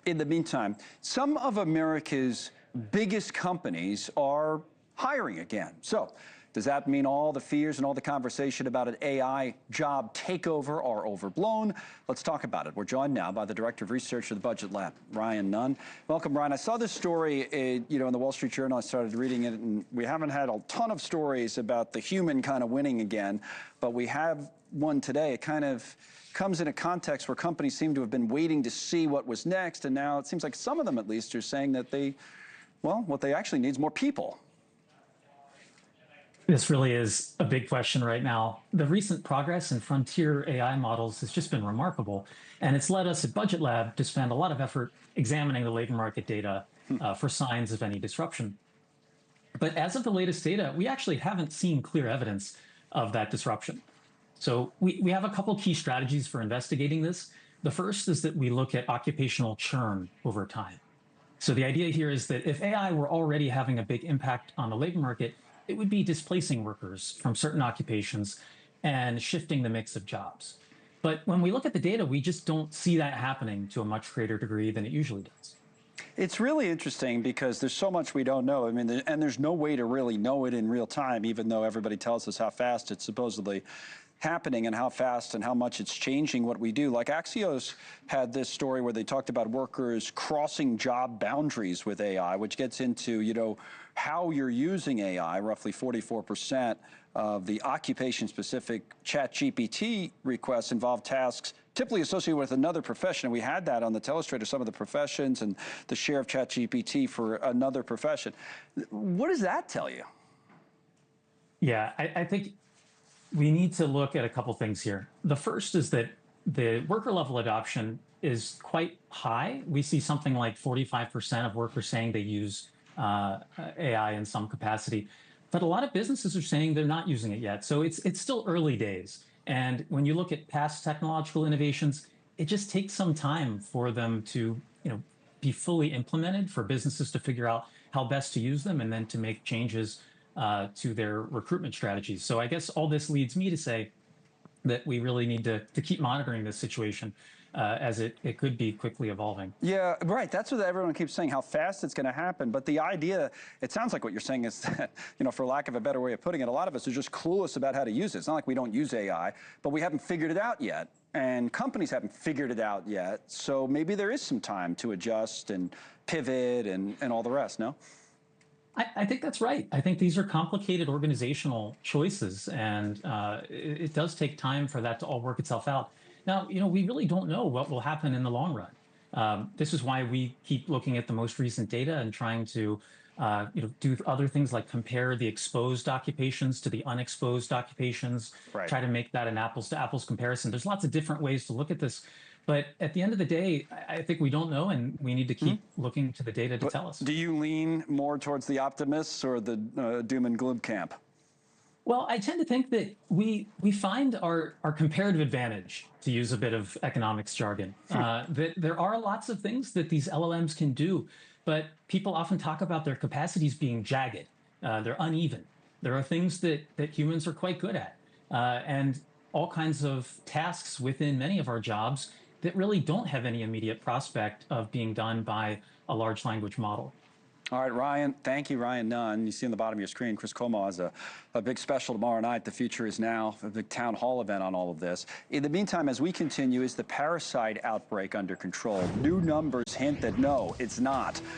In the meantime, some of America's biggest companies are hiring again. So, does that mean all the fears and all the conversation about an AI job takeover are overblown? Let's talk about it. We're joined now by the Director of Research of the Budget Lab, Ryan Nunn. Welcome, Ryan. I saw this story, in the Wall Street Journal. I started reading it, and we haven't had a ton of stories about the human kind of winning again, but we have one today. It kind of comes in a context where companies seem to have been waiting to see what was next, and now it seems like some of them, at least, are saying that what they actually need is more people. This really is a big question right now. The recent progress in frontier AI models has just been remarkable, and it's led us at Budget Lab to spend a lot of effort examining the labor market data for signs of any disruption. But as of the latest data, we actually haven't seen clear evidence of that disruption. So we have a couple key strategies for investigating this. The first is that we look at occupational churn over time. So the idea here is that if AI were already having a big impact on the labor market, it would be displacing workers from certain occupations and shifting the mix of jobs. But when we look at the data, we just don't see that happening to a much greater degree than it usually does. It's really interesting because there's so much we don't know. I mean, and there's no way to really know it in real time, even though everybody tells us how fast it's supposedly happening and how fast and how much it's changing what we do. Like Axios had this story where they talked about workers crossing job boundaries with AI, which gets into, how you're using AI. Roughly 44% of the occupation-specific ChatGPT requests involve tasks typically associated with another profession. And we had that on the Telestrator, some of the professions and the share of ChatGPT for another profession. What does that tell you? Yeah, I think we need to look at a couple things here. The first is that the worker level adoption is quite high. We see something like 45% of workers saying they use AI in some capacity, but a lot of businesses are saying they're not using it yet. So it's still early days. And when you look at past technological innovations, it just takes some time for them to be fully implemented, for businesses to figure out how best to use them and then to make changes to their recruitment strategies. So I guess all this leads me to say that we really need to keep monitoring this situation as it could be quickly evolving. Yeah, right. That's what everyone keeps saying, how fast it's going to happen. But the idea, it sounds like what you're saying is that, for lack of a better way of putting it, a lot of us are just clueless about how to use it. It's not like we don't use AI, but we haven't figured it out yet. And companies haven't figured it out yet. So maybe there is some time to adjust and pivot and all the rest, no? I think that's right. I think these are complicated organizational choices, and it does take time for that to all work itself out. Now, we really don't know what will happen in the long run. This is why we keep looking at the most recent data and trying to do other things like compare the exposed occupations to the unexposed occupations, Right. Try to make that an apples to apples comparison. There's lots of different ways to look at this. But at the end of the day, I think we don't know, and we need to keep looking to the data to tell us. Do you lean more towards the optimists or the doom and gloom camp? Well, I tend to think that we find our comparative advantage, to use a bit of economics jargon. That there are lots of things that these LLMs can do, but people often talk about their capacities being jagged. They're uneven. There are things that humans are quite good at, and all kinds of tasks within many of our jobs that really don't have any immediate prospect of being done by a large language model. All right, Ryan, thank you, Ryan Nunn. You see on the bottom of your screen, Chris Como has a big special tomorrow night, The Future Is Now, a big town hall event on all of this. In the meantime, as we continue, is the parasite outbreak under control? New numbers hint that no, it's not.